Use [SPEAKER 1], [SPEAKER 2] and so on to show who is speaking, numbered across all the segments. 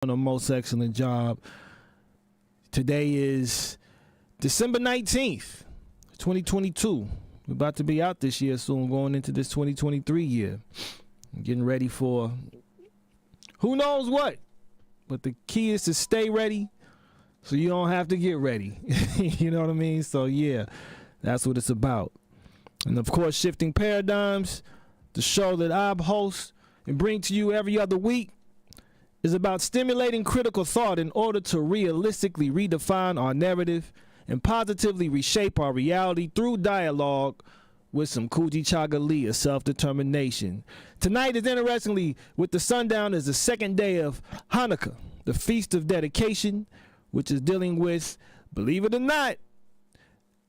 [SPEAKER 1] A most excellent job. Today is December 19th, 2022. We're about to be out this year soon, going into this 2023 year. Getting ready for who knows what. But the key is to stay ready so you don't have to get ready. You know what I mean? So yeah, that's what it's about. And of course, Shifting Paradigms, the show that I host and bring to you every other week, is about stimulating critical thought in order to realistically redefine our narrative and positively reshape our reality through dialogue with some Kujichagali of self-determination. Tonight is, interestingly, with the sundown, is the second day of Hanukkah, the Feast of Dedication, which is dealing with, believe it or not,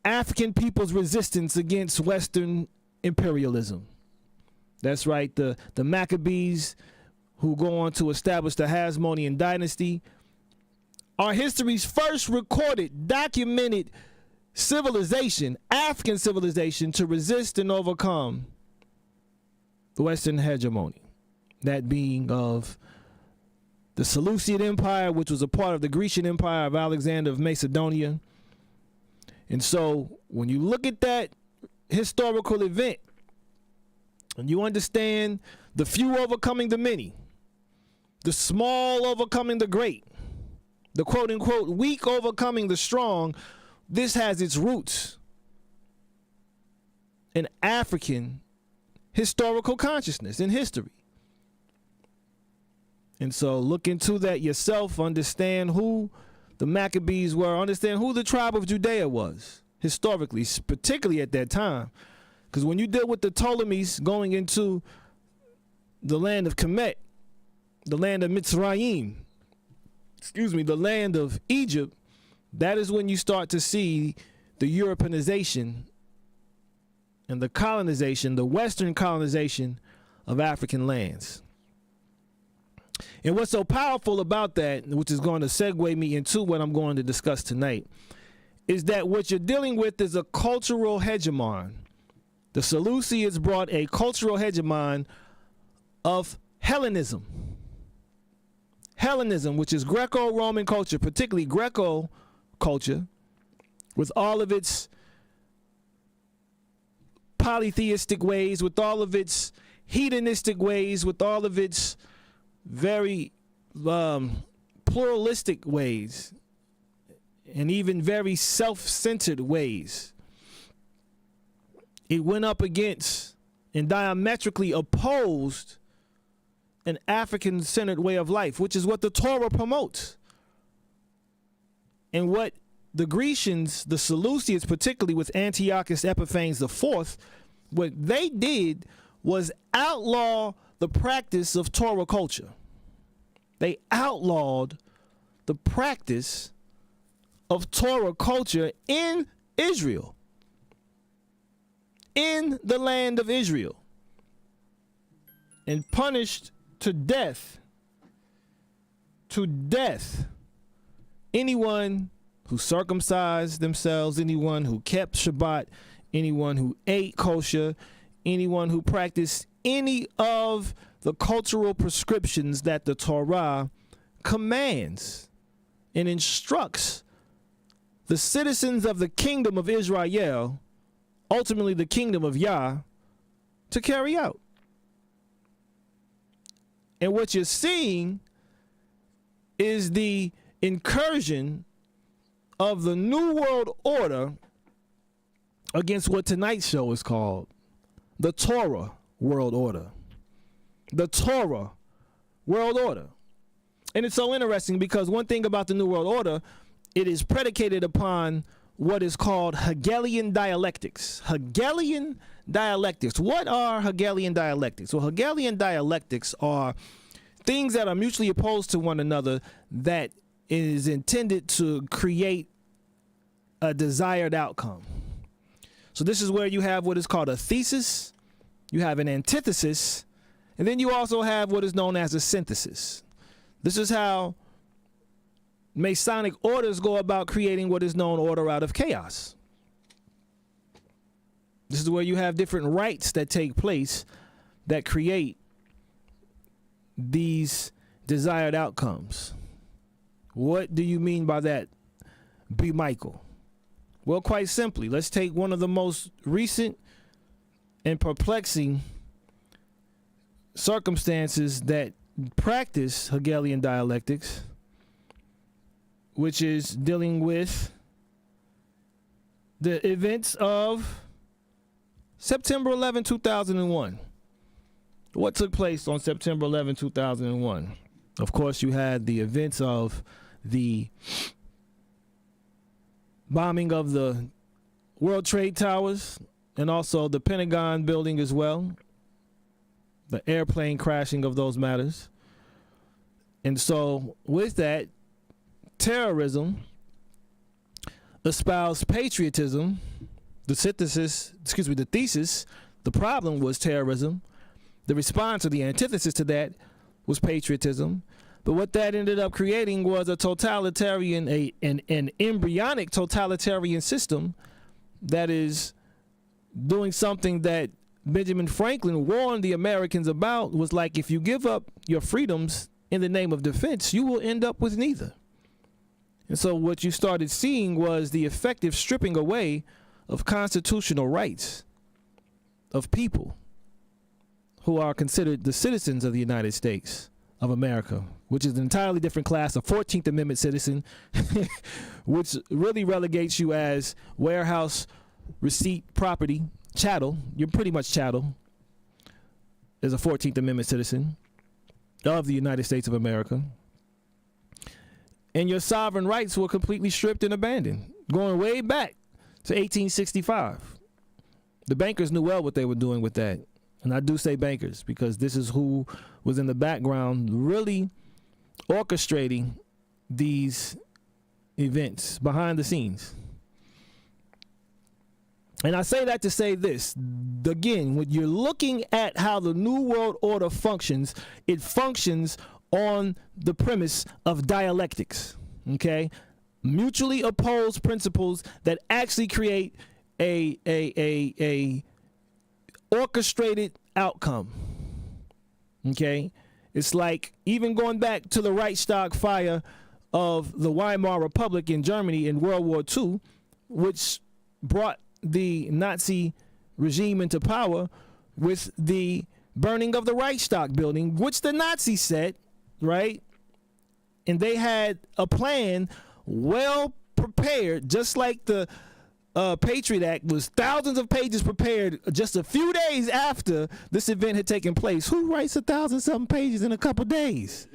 [SPEAKER 1] African people's resistance against Western imperialism. That's right, the Maccabees, who go on to establish the Hasmonean dynasty, are history's first recorded, documented civilization, African civilization, to resist and overcome the Western hegemony. That being of the Seleucid Empire, which was a part of the Grecian Empire of Alexander of Macedonia. And so when you look at that historical event and you understand the few overcoming the many, the small overcoming the great, the quote-unquote weak overcoming the strong, this has its roots in African historical consciousness and history. And so look into that yourself, understand who the Maccabees were, understand who the tribe of Judea was historically, particularly at that time. Because when you deal with the Ptolemies going into the land of Kemet, the land of Mitzrayim, the land of Egypt, that is when you start to see the Europeanization and the colonization, the Western colonization of African lands. And what's so powerful about that, which is going to segue me into what I'm going to discuss tonight, is that what you're dealing with is a cultural hegemon. The Seleucids brought a cultural hegemon of Hellenism. Hellenism, which is Greco-Roman culture, particularly Greco culture, with all of its polytheistic ways, with all of its hedonistic ways, with all of its very pluralistic ways, and even very self-centered ways. It went up against and diametrically opposed an African-centered way of life, which is what the Torah promotes. And what the Grecians, the Seleucids, particularly with Antiochus Epiphanes IV, what they did was outlaw the practice of Torah culture. They outlawed the practice of Torah culture in Israel, in the land of Israel, and punished to death anyone who circumcised themselves, anyone who kept Shabbat, anyone who ate kosher, anyone who practiced any of the cultural prescriptions that the Torah commands and instructs the citizens of the kingdom of Israel, ultimately the kingdom of Yah, to carry out. And what you're seeing is the incursion of the New World Order against what tonight's show is called the Torah World Order. The Torah World Order. And it's so interesting because one thing about the New World Order, it is predicated upon what is called Hegelian dialectics. Hegelian dialectics. What are Hegelian dialectics? Well, Hegelian dialectics are things that are mutually opposed to one another that is intended to create a desired outcome. So this is where you have what is called a thesis, you have an antithesis, and then you also have what is known as a synthesis. This is how Masonic orders go about creating what is known order out of chaos. This is where you have different rites that take place that create these desired outcomes. What do you mean by that, B. Michael? Well, quite simply, let's take one of the most recent and perplexing circumstances that practice Hegelian dialectics, which is dealing with the events of September 11, 2001. What took place on September 11, 2001? Of course, you had the events of the bombing of the World Trade Towers and also the Pentagon building as well, the airplane crashing of those matters. And so with that, terrorism espoused patriotism. The thesis, the problem was terrorism. The response or the antithesis to that was patriotism. But what that ended up creating was a totalitarian, an embryonic totalitarian system that is doing something that Benjamin Franklin warned the Americans about, was like, if you give up your freedoms in the name of defense, you will end up with neither. And so what you started seeing was the effective stripping away of constitutional rights of people who are considered the citizens of the United States of America, which is an entirely different class, a 14th Amendment citizen, which really relegates you as warehouse receipt property, chattel. You're pretty much chattel as a 14th Amendment citizen of the United States of America. And your sovereign rights were completely stripped and abandoned, going way back to 1865. The bankers knew well what they were doing with that. And I do say bankers because this is who was in the background really orchestrating these events behind the scenes. And I say that to say this. Again, when you're looking at how the New World Order functions, it functions on the premise of dialectics, okay? Mutually opposed principles that actually create a orchestrated outcome. Okay, it's like even going back to the Reichstag fire of the Weimar Republic in Germany in World War II, which brought the Nazi regime into power with the burning of the Reichstag building, which the Nazis set, right? And they had a plan well prepared, just like the Patriot Act was thousands of pages prepared just a few days after this event had taken place. Who writes 1,000-something pages in a couple days?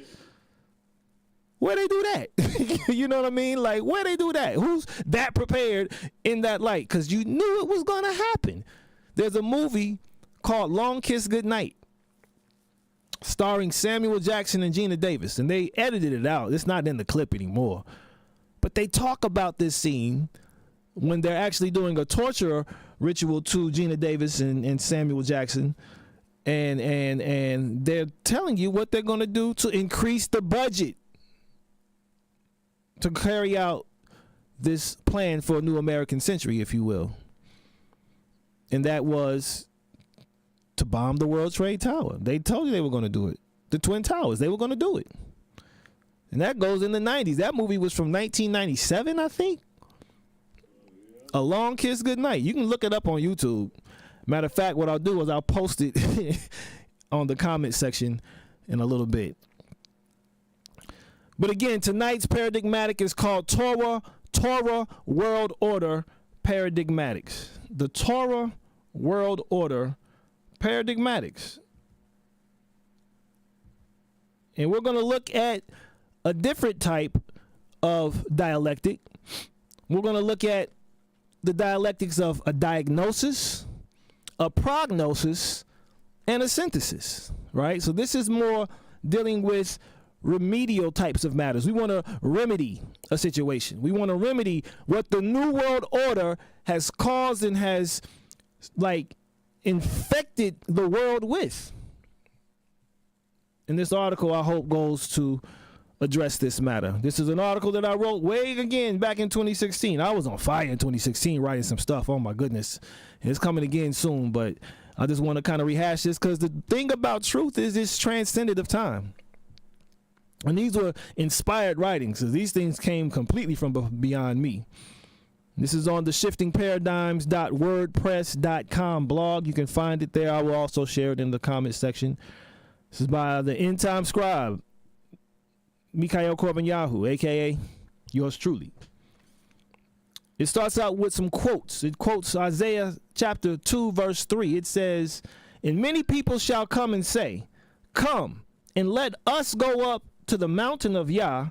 [SPEAKER 1] Where they do that? You know what I mean? Like, where they do that? Who's that prepared in that light? Because you knew it was going to happen. There's a movie called Long Kiss Goodnight, starring Samuel Jackson and Gina Davis, and they edited it out. It's not in the clip anymore. But they talk about this scene when they're actually doing a torture ritual to Gina Davis and Samuel Jackson, and they're telling you what they're going to do to increase the budget to carry out this plan for a new American century, if you will. And that was to bomb the World Trade Tower. They told you they were going to do it. The Twin Towers, they were going to do it. And that goes in the 90s. That movie was from 1997, I think. A Long Kiss Goodnight. You can look it up on YouTube. Matter of fact, what I'll do is I'll post it on the comment section in a little bit. But again, tonight's paradigmatic is called Torah World Order Paradigmatics. The Torah World Order Paradigmatics. And we're going to look at a different type of dialectic. We're going to look at the dialectics of a diagnosis, a prognosis, and a synthesis, right? So this is more dealing with remedial types of matters. We want to remedy a situation. We want to remedy what the New World Order has caused and has, like, infected the world with. And this article, I hope, goes to address this matter. This is an article that I wrote way again back in 2016. I was on fire in 2016 writing some stuff. Oh my goodness. And it's coming again soon, but I just want to kind of rehash this because the thing about truth is it's transcendent of time. And these were inspired writings. So these things came completely from beyond me. This is on the shiftingparadigms.wordpress.com blog. You can find it there. I will also share it in the comment section. This is by the End Time Scribe, Mikhail Korbanyahu, a.k.a. yours truly. It starts out with some quotes. It quotes Isaiah chapter 2, verse 3. It says, "And many people shall come and say, Come, and let us go up to the mountain of Yah,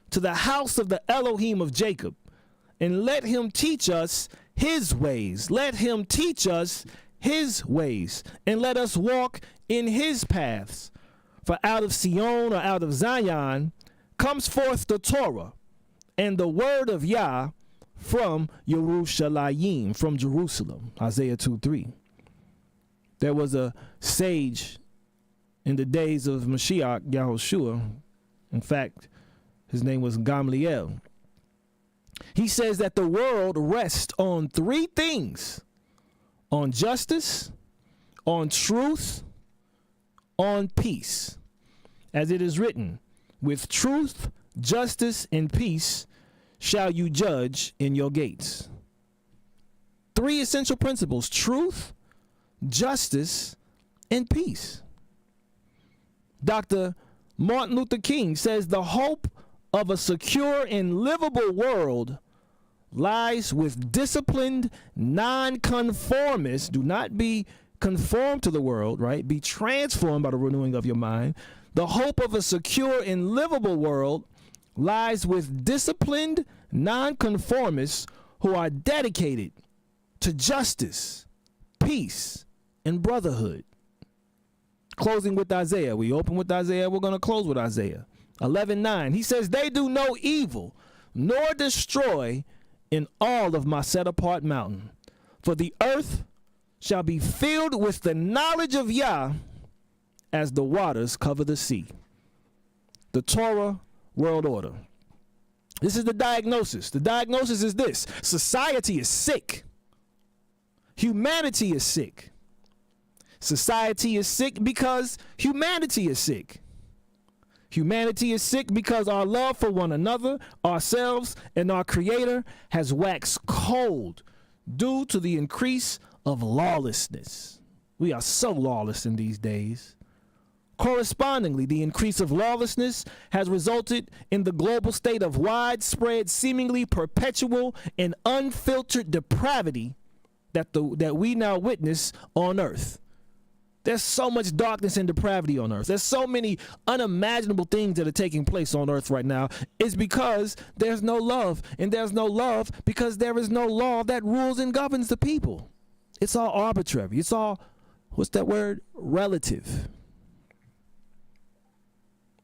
[SPEAKER 1] to the house of the Elohim of Jacob, and let him teach us his ways. Let him teach us his ways, and let us walk in his paths. For out of Sion, or out of Zion, comes forth the Torah, and the word of Yah from Yerushalayim," from Jerusalem. Isaiah 2:3. There was a sage in the days of Mashiach, Yahushua. In fact, his name was Gamliel. He says that the world rests on three things: on justice, on truth, on peace. As it is written, with truth, justice, and peace shall you judge in your gates. Three essential principles: truth, justice, and peace. Dr. Martin Luther King says the hope of a secure and livable world lies with disciplined nonconformists. Do not be conformed to the world, right? Be transformed by the renewing of your mind. The hope of a secure and livable world lies with disciplined nonconformists who are dedicated to justice, peace, and brotherhood. Closing with Isaiah. We open with Isaiah. We're going to close with Isaiah 11:9. He says, "They do no evil, nor destroy in all of my set apart mountain. For the earth shall be filled with the knowledge of Yah as the waters cover the sea." The Torah world order. This is the diagnosis. The diagnosis is this: society is sick. Humanity is sick. Society is sick because humanity is sick. Humanity is sick because our love for one another, ourselves, and our Creator has waxed cold due to the increase of lawlessness. We are so lawless in these days. Correspondingly, the increase of lawlessness has resulted in the global state of widespread, seemingly perpetual, and unfiltered depravity that we now witness on earth. There's so much darkness and depravity on earth. There's so many unimaginable things that are taking place on earth right now. It's because there's no love, and there's no love because there is no law that rules and governs the people. It's all arbitrary. It's all, what's that word? Relative.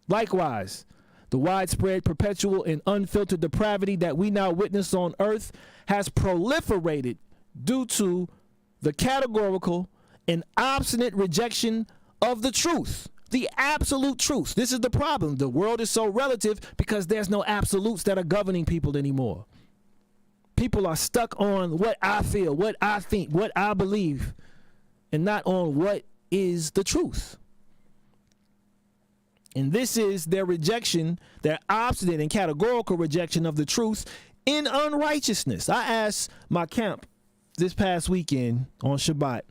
[SPEAKER 1] Likewise, the widespread, perpetual, and unfiltered depravity that we now witness on earth has proliferated due to the categorical and obstinate rejection of the truth, the absolute truth. This is the problem. The world is so relative because there's no absolutes that are governing people anymore. People are stuck on what I feel, what I think, what I believe, and not on what is the truth. And this is their rejection, their obstinate and categorical rejection of the truth in unrighteousness. I asked my camp this past weekend on Shabbat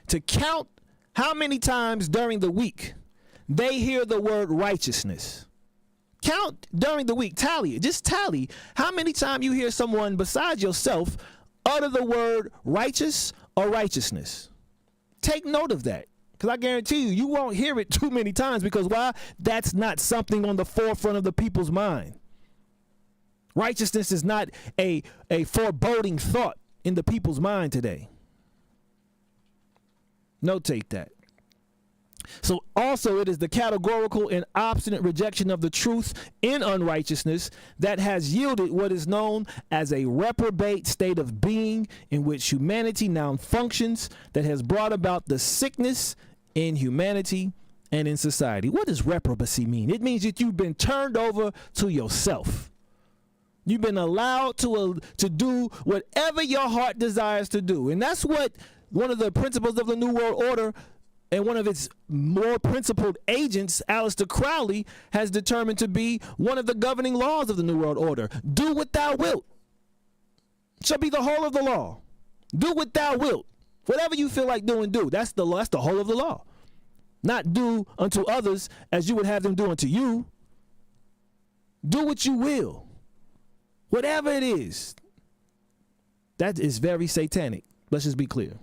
[SPEAKER 1] to count how many times during the week they hear the word righteousness. Count during the week. Tally it. Just tally how many times you hear someone besides yourself utter the word righteous or righteousness. Take note of that, because I guarantee you won't hear it too many times. Because why? That's not something on the forefront of the people's mind. Righteousness is not a foreboding thought in the people's mind today. Notate that. So also it is the categorical and obstinate rejection of the truth in unrighteousness that has yielded what is known as a reprobate state of being in which humanity now functions, that has brought about the sickness in humanity and in society. What does reprobacy mean? It means that you've been turned over to yourself. You've been allowed to do whatever your heart desires to do. And that's what one of the principles of the New World Order and one of its more principled agents, Aleister Crowley, has determined to be one of the governing laws of the New World Order. Do what thou wilt shall be the whole of the law. Do what thou wilt. Whatever you feel like doing, do. That's the whole of the law. Not do unto others as you would have them do unto you. Do what you will. Whatever it is. That is very satanic. Let's just be clear.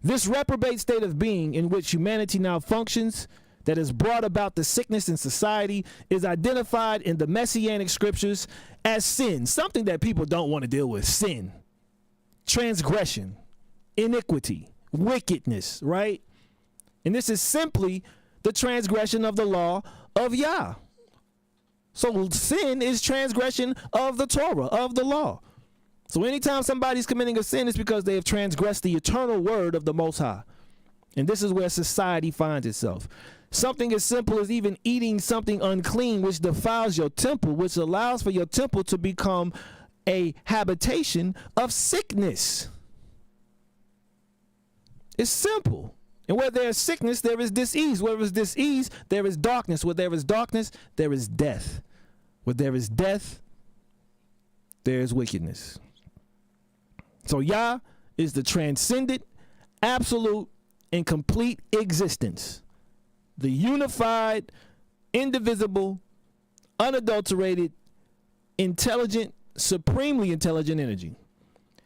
[SPEAKER 1] This reprobate state of being in which humanity now functions, that has brought about the sickness in society, is identified in the Messianic scriptures as sin, something that people don't want to deal with. Sin, transgression, iniquity, wickedness, right? And this is simply the transgression of the law of Yah. So sin is transgression of the Torah, of the law. So anytime somebody's committing a sin, it's because they have transgressed the eternal word of the Most High. And this is where society finds itself. Something as simple as even eating something unclean, which defiles your temple, which allows for your temple to become a habitation of sickness. It's simple. And where there is sickness, there is disease. Where there is disease, there is darkness. Where there is darkness, there is death. Where there is death, there is wickedness. So Yah is the transcendent, absolute, and complete existence. The unified, indivisible, unadulterated, intelligent, supremely intelligent energy.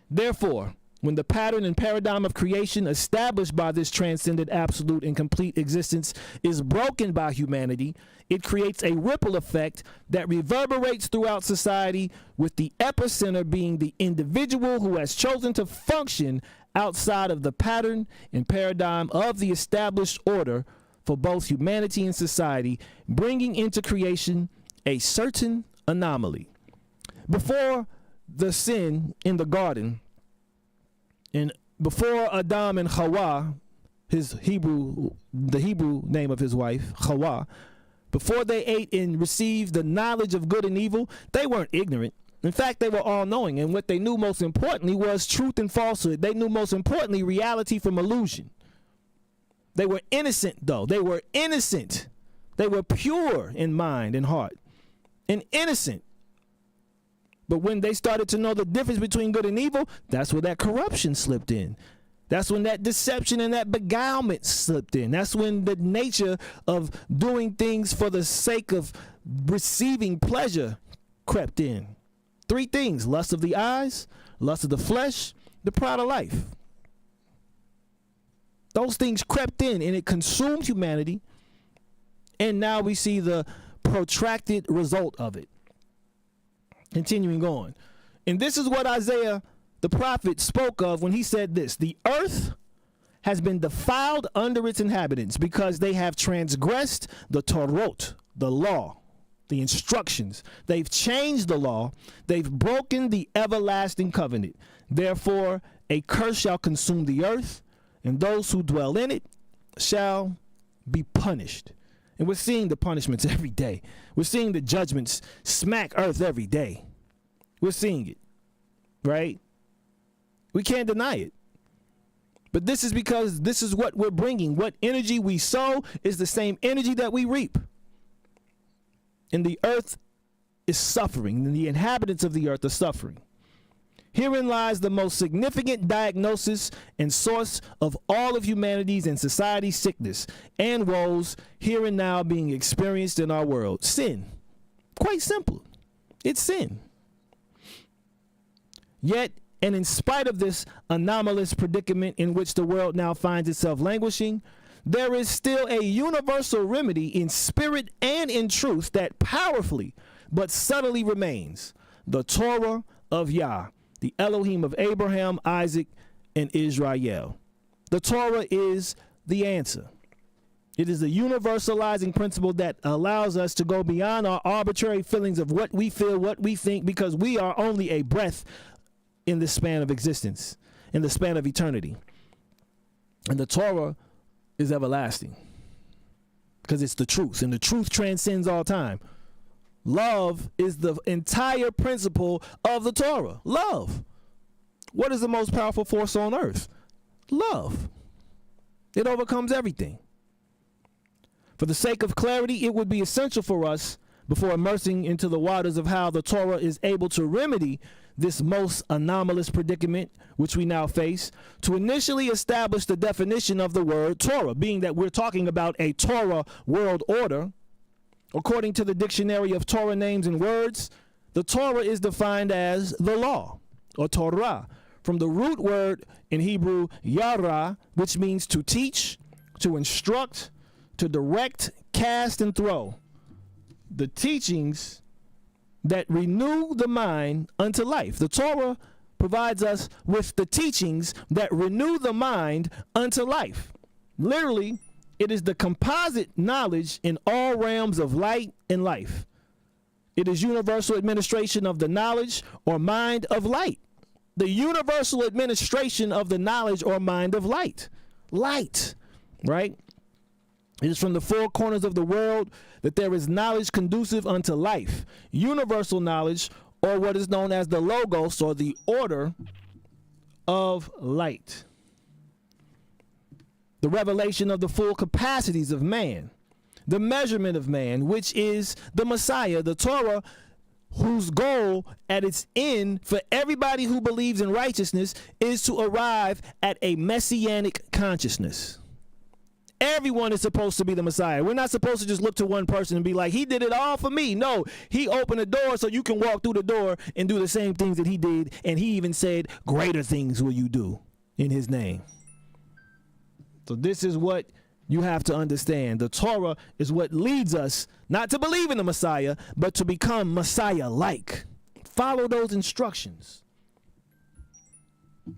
[SPEAKER 1] Therefore, when the pattern and paradigm of creation established by this transcendent, absolute, and complete existence is broken by humanity, it creates a ripple effect that reverberates throughout society, with the epicenter being the individual who has chosen to function outside of the pattern and paradigm of the established order for both humanity and society, bringing into creation a certain anomaly. Before the sin in the garden, and before Adam and KUAW, the Hebrew name of his wife, KUAW, before they ate and received the knowledge of good and evil, they weren't ignorant. In fact, they were all-knowing, and what they knew most importantly was truth and falsehood. They knew most importantly reality from illusion. They were innocent, though. They were innocent. They were pure in mind and heart, and innocent. But when they started to know the difference between good and evil, that's where that corruption slipped in. That's when that deception and that beguilement slipped in. That's when the nature of doing things for the sake of receiving pleasure crept in. 3 things: lust of the eyes, lust of the flesh, the pride of life. Those things crept in and it consumed humanity. And now we see the protracted result of it. Continuing on. And this is what Isaiah the prophet spoke of when he said this: the earth has been defiled under its inhabitants because they have transgressed the Torot, the law, the instructions. They've changed the law. They've broken the everlasting covenant. Therefore, a curse shall consume the earth, and those who dwell in it shall be punished. And we're seeing the punishments every day. We're seeing the judgments smack earth every day. We're seeing it, right? We can't deny it. But this is because this is what we're bringing. What energy we sow is the same energy that we reap. And the earth is suffering, and the inhabitants of the earth are suffering. Herein lies the most significant diagnosis and source of all of humanity's and society's sickness and woes here and now being experienced in our world. Sin. Quite simple. It's sin. Yet, and in spite of this anomalous predicament in which the world now finds itself languishing, there is still a universal remedy in spirit and in truth that powerfully but subtly remains: the Torah of Yah, the Elohim of Abraham, Isaac, and Israel. The Torah is the answer. It is a universalizing principle that allows us to go beyond our arbitrary feelings of what we feel, what we think, because we are only a breath in the span of existence, in the span of eternity. And the Torah is everlasting because it's the truth, and the truth transcends all time. Love is the entire principle of the Torah. Love. What is the most powerful force on earth? Love. It overcomes everything. For the sake of clarity, it would be essential for us, before immersing into the waters of how the Torah is able to remedy this most anomalous predicament which we now face, to initially establish the definition of the word Torah, being that we're talking about a Torah world order. According to the Dictionary of Torah Names and Words, the Torah is defined as the law, or Torah, from the root word in Hebrew, yara, which means to teach, to instruct, to direct, cast, and throw. The teachings that renew the mind unto life. The Torah provides us with the teachings that renew the mind unto life. Literally, it is the composite knowledge in all realms of light and life. It is universal administration of the knowledge or mind of light. The universal administration of the knowledge or mind of light. Light, right? It is from the four corners of the world that there is knowledge conducive unto life. Universal knowledge, or what is known as the logos, or the order of light. The revelation of the full capacities of man. The measurement of man, which is the Messiah, the Torah, whose goal at its end for everybody who believes in righteousness is to arrive at a messianic consciousness. Everyone is supposed to be the Messiah. We're not supposed to just look to one person and be like, he did it all for me. No, he opened the door so you can walk through the door and do the same things that he did. And he even said, greater things will you do in his name. So this is what you have to understand. The Torah is what leads us not to believe in the Messiah, but to become Messiah-like. Follow those instructions.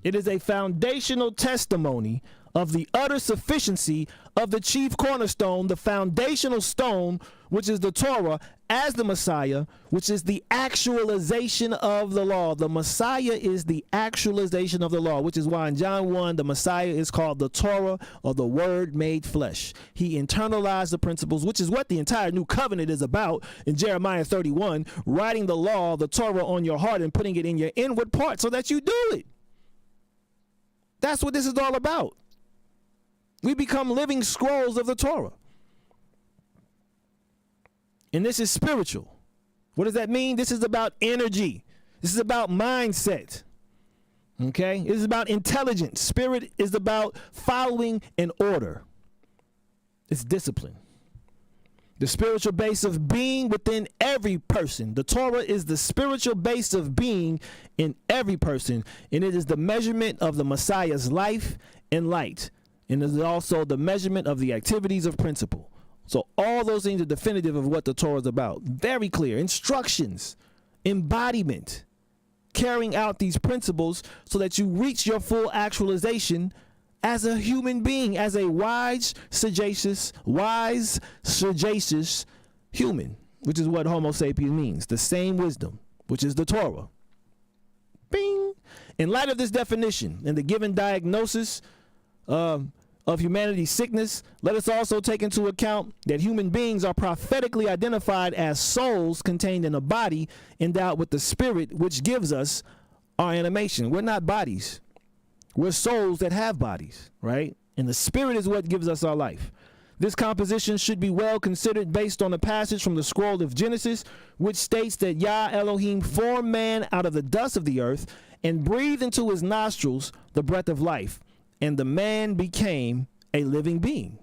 [SPEAKER 1] It is a foundational testimony of the utter sufficiency of the chief cornerstone, the foundational stone, which is the Torah, as the Messiah, which is the actualization of the law. The Messiah is the actualization of the law, which is why in John 1, the Messiah is called the Torah, or the Word made flesh. He internalized the principles, which is what the entire new covenant is about in Jeremiah 31, writing the law, the Torah, on your heart and putting it in your inward part so that you do it. That's what this is all about. We become living scrolls of the Torah. And this is spiritual. What does that mean? This is about energy. This is about mindset. Okay? This is about intelligence. Spirit is about following an order. It's discipline. The spiritual base of being within every person. The Torah is the spiritual base of being in every person. And it is the measurement of the Messiah's life and light. And it is also the measurement of the activities of principle. So all those things are definitive of what the Torah is about. Very clear. Instructions, embodiment, carrying out these principles so that you reach your full actualization as a human being, as a wise, sagacious human, which is what Homo sapiens means. The same wisdom, which is the Torah. Bing. In light of this definition and the given diagnosis of humanity's sickness, let us also take into account that human beings are prophetically identified as souls contained in a body endowed with the spirit, which gives us our animation. We're not bodies. We're souls that have bodies, right? And the spirit is what gives us our life. This composition should be well considered based on a passage from the scroll of Genesis, which states that Yah Elohim formed man out of the dust of the earth and breathed into his nostrils the breath of life. And the man became a living being.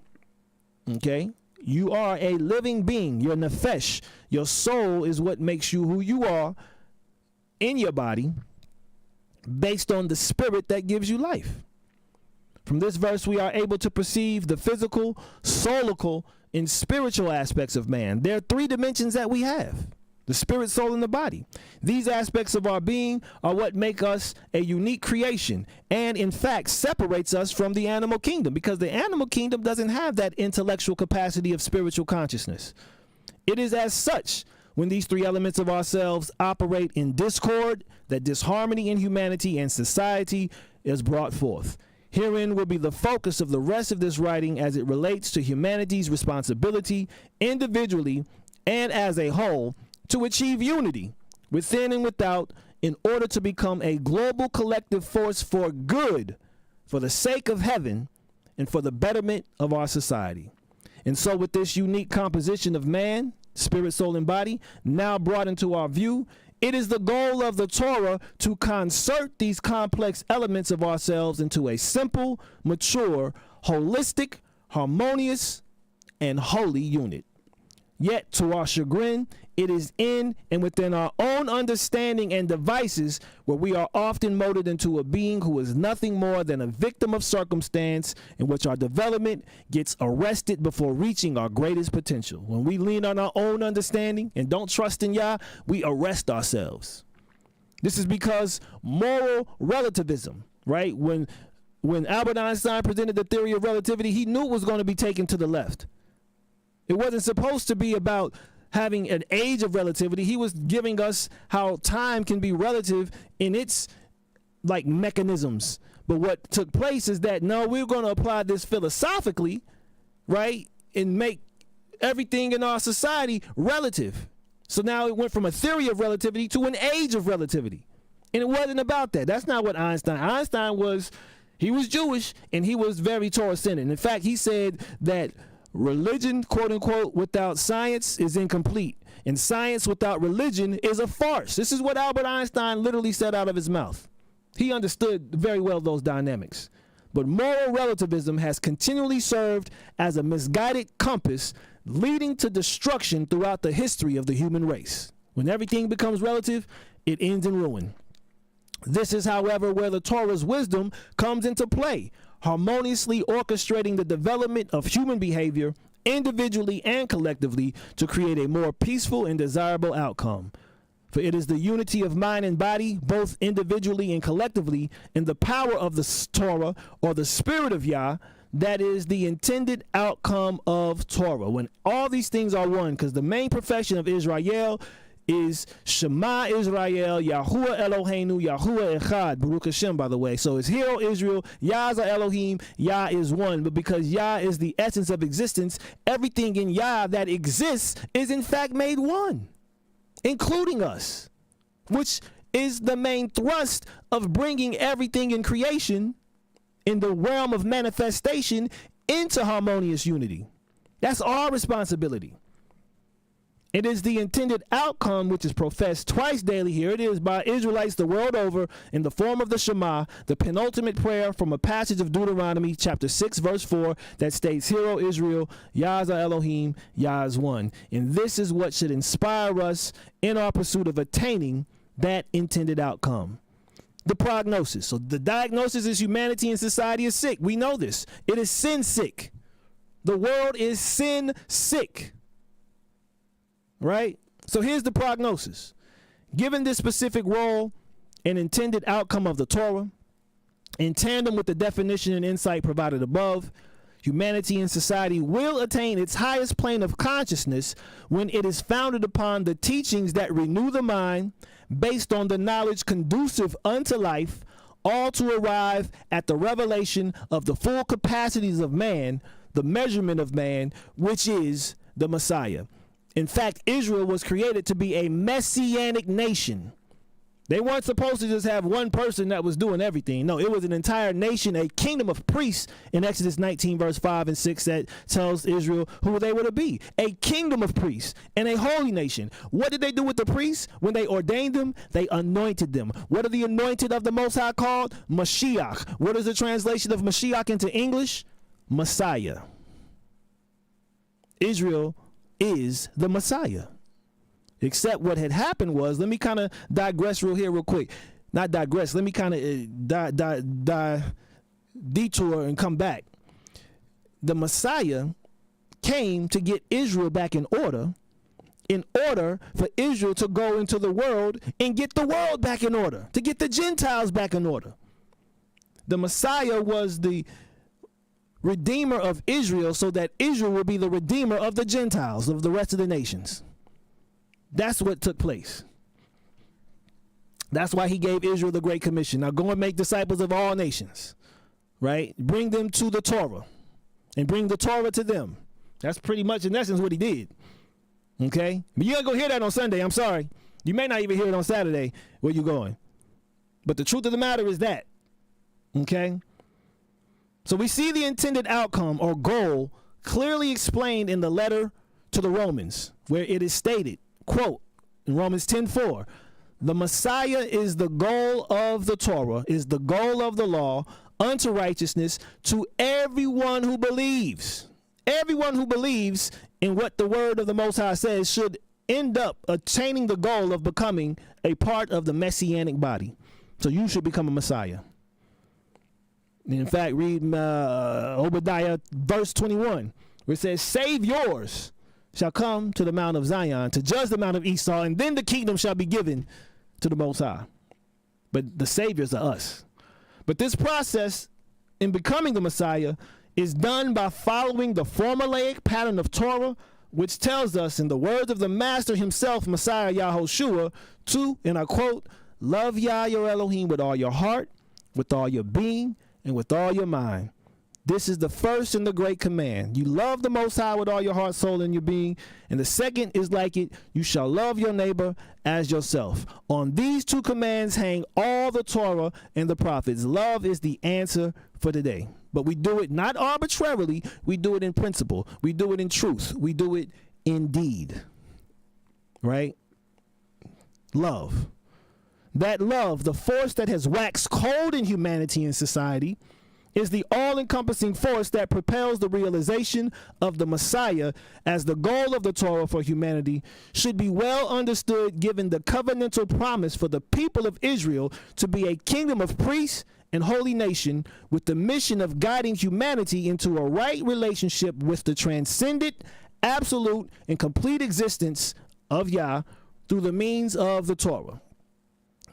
[SPEAKER 1] Okay? You are a living being. Your nefesh, your soul, is what makes you who you are in your body based on the spirit that gives you life. From this verse, we are able to perceive the physical, soulical, and spiritual aspects of man. There are three dimensions that we have: the spirit, soul, and the body. These aspects of our being are what make us a unique creation and, in fact, separates us from the animal kingdom, because the animal kingdom doesn't have that intellectual capacity of spiritual consciousness. It is as such, when these three elements of ourselves operate in discord, that disharmony in humanity and society is brought forth. Herein will be the focus of the rest of this writing as it relates to humanity's responsibility individually and as a whole to achieve unity within and without in order to become a global collective force for good, for the sake of heaven, and for the betterment of our society. And so with this unique composition of man, spirit, soul, and body, now brought into our view, it is the goal of the Torah to concert these complex elements of ourselves into a simple, mature, holistic, harmonious, and holy unit. Yet, to our chagrin, it is in and within our own understanding and devices where we are often molded into a being who is nothing more than a victim of circumstance, in which our development gets arrested before reaching our greatest potential. When we lean on our own understanding and don't trust in Yah, we arrest ourselves. This is because moral relativism, right? When Albert Einstein presented the theory of relativity, he knew it was going to be taken to the left. It wasn't supposed to be about having an age of relativity. He was giving us how time can be relative in its like mechanisms. But what took place is that, no, we're going to apply this philosophically, right? And make everything in our society relative. So now it went from a theory of relativity to an age of relativity. And it wasn't about that. That's not what Einstein was. He was Jewish and he was very Torah-centered. In fact, he said that religion, quote unquote, without science is incomplete, and science without religion is a farce. This is what Albert Einstein literally said out of his mouth. He understood very well those dynamics. But moral relativism has continually served as a misguided compass leading to destruction throughout the history of the human race. When everything becomes relative, it ends in ruin. This is, however, where the Torah's wisdom comes into play, harmoniously orchestrating the development of human behavior individually and collectively to create a more peaceful and desirable outcome. For it is the unity of mind and body, both individually and collectively, in the power of the Torah, or the spirit of Yah, that is the intended outcome of Torah. When all these things are one, because the main profession of Israel is Shema Israel, Yahuwah Eloheinu, Yahuwah Echad, Baruch Hashem, by the way. So it's Hear, O Israel, Yah is our Elohim, Yah is one. But because Yah is the essence of existence, everything in Yah that exists is in fact made one, including us, which is the main thrust of bringing everything in creation in the realm of manifestation into harmonious unity. That's our responsibility. It is the intended outcome which is professed twice daily. Here it is by Israelites the world over in the form of the Shema, the penultimate prayer from a passage of Deuteronomy chapter 6 verse 4 that states, Hear, O Israel, Yah is our Elohim, Yah is one. And this is what should inspire us in our pursuit of attaining that intended outcome. The prognosis. So the diagnosis is humanity and society is sick. We know this. It is sin sick. The world is sin sick. Right? So here's the prognosis. Given this specific role and intended outcome of the Torah, in tandem with the definition and insight provided above, humanity and society will attain its highest plane of consciousness when it is founded upon the teachings that renew the mind based on the knowledge conducive unto life, all to arrive at the revelation of the full capacities of man, the measurement of man, which is the Messiah. In fact, Israel was created to be a messianic nation. They weren't supposed to just have one person that was doing everything. No, it was an entire nation, a kingdom of priests in Exodus 19 verse 5 and 6 that tells Israel who they were to be. A kingdom of priests and a holy nation. What did they do with the priests? When they ordained them, they anointed them. What are the anointed of the Most High called? Mashiach. What is the translation of Mashiach into English? Messiah. Israel is the Messiah. Except what had happened was, let me kind of digress real quick. Not digress, let me kind of detour and come back. The Messiah came to get Israel back in order for Israel to go into the world and get the world back in order, to get the Gentiles back in order. The Messiah was the redeemer of Israel so that Israel will be the redeemer of the Gentiles, of the rest of the nations. That's what took place. That's why he gave Israel the Great Commission. Now go and make disciples of all nations, right? Bring them to the Torah and bring the Torah to them. That's pretty much in essence what he did. Okay? But you ain't gonna hear that on Sunday. I'm sorry. You may not even hear it on Saturday where you're going. But the truth of the matter is that. Okay? So we see the intended outcome or goal clearly explained in the letter to the Romans, where it is stated, quote, in Romans 10:4, the Messiah is the goal of the Torah, is the goal of the law unto righteousness to everyone who believes. Everyone who believes in what the word of the Most High says should end up attaining the goal of becoming a part of the messianic body. So you should become a Messiah. In fact, read Obadiah verse 21, where it says, save yours shall come to the Mount of Zion to judge the Mount of Esau, and then the kingdom shall be given to the Most High. But the saviors are us. But this process in becoming the Messiah is done by following the formulaic pattern of Torah, which tells us in the words of the Master himself, Messiah Yahushua, to, and I quote, love Yah your Elohim with all your heart, with all your being, and with all your mind. This is the first and the great command. You love the Most High with all your heart, soul, and your being. And the second is like it. You shall love your neighbor as yourself. On these two commands hang all the Torah and the prophets. Love is the answer for today. But we do it not arbitrarily. We do it in principle. We do it in truth. We do it in deed. Right? Love. That love, the force that has waxed cold in humanity and society, is the all-encompassing force that propels the realization of the Messiah as the goal of the Torah for humanity should be well understood given the covenantal promise for the people of Israel to be a kingdom of priests and holy nation with the mission of guiding humanity into a right relationship with the transcendent, absolute, and complete existence of Yah through the means of the Torah.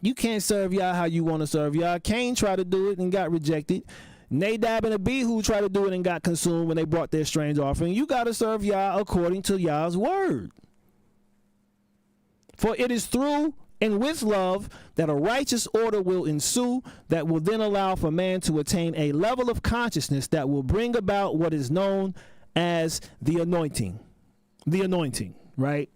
[SPEAKER 1] You can't serve Yah how you want to serve Yah. Cain tried to do it and got rejected. Nadab and Abihu tried to do it and got consumed when they brought their strange offering. You got to serve Yah according to Yah's word. For it is through and with love that a righteous order will ensue that will then allow for man to attain a level of consciousness that will bring about what is known as the anointing. The anointing, right?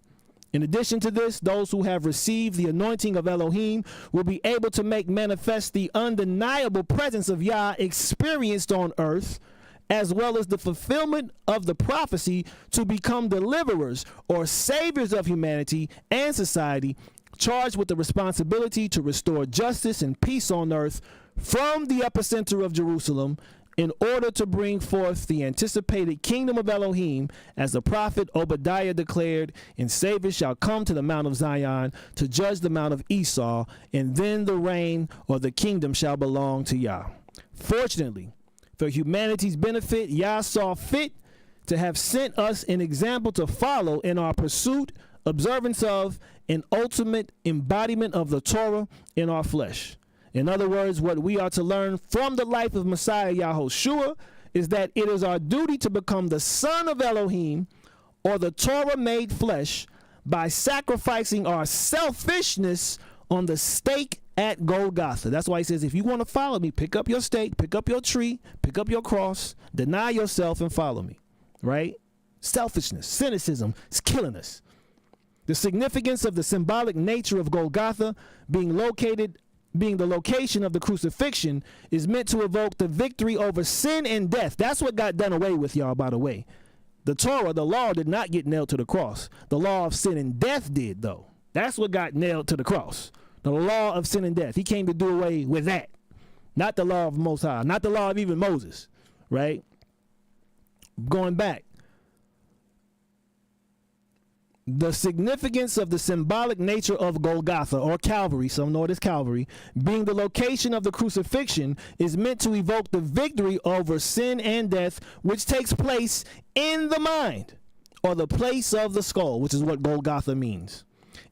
[SPEAKER 1] In addition to this, those who have received the anointing of Elohim will be able to make manifest the undeniable presence of Yah experienced on earth, as well as the fulfillment of the prophecy to become deliverers or saviors of humanity and society, charged with the responsibility to restore justice and peace on earth from the epicenter of Jerusalem, in order to bring forth the anticipated kingdom of Elohim, as the prophet Obadiah declared, and saviors shall come to the Mount of Zion to judge the Mount of Esau, and then the reign or the kingdom shall belong to Yah. Fortunately, for humanity's benefit, Yah saw fit to have sent us an example to follow in our pursuit, observance of, and ultimate embodiment of the Torah in our flesh. In other words, what we are to learn from the life of Messiah Yahushua is that it is our duty to become the son of Elohim, or the Torah made flesh, by sacrificing our selfishness on the stake at Golgotha. That's why he says, if you want to follow me, pick up your stake, pick up your tree, pick up your cross, deny yourself and follow me, right? Selfishness, cynicism is killing us. The significance of the symbolic nature of Golgotha being the location of the crucifixion is meant to evoke the victory over sin and death. That's what got done away with, y'all, by the way. The Torah, the law, did not get nailed to the cross. The law of sin and death did, though. That's what got nailed to the cross. The law of sin and death. He came to do away with that. Not the law of Most High. Not the law of even Moses, right? Going back. The significance of the symbolic nature of Golgotha, or Calvary, some know it as Calvary, being the location of the crucifixion, is meant to evoke the victory over sin and death, which takes place in the mind, or the place of the skull, which is what Golgotha means.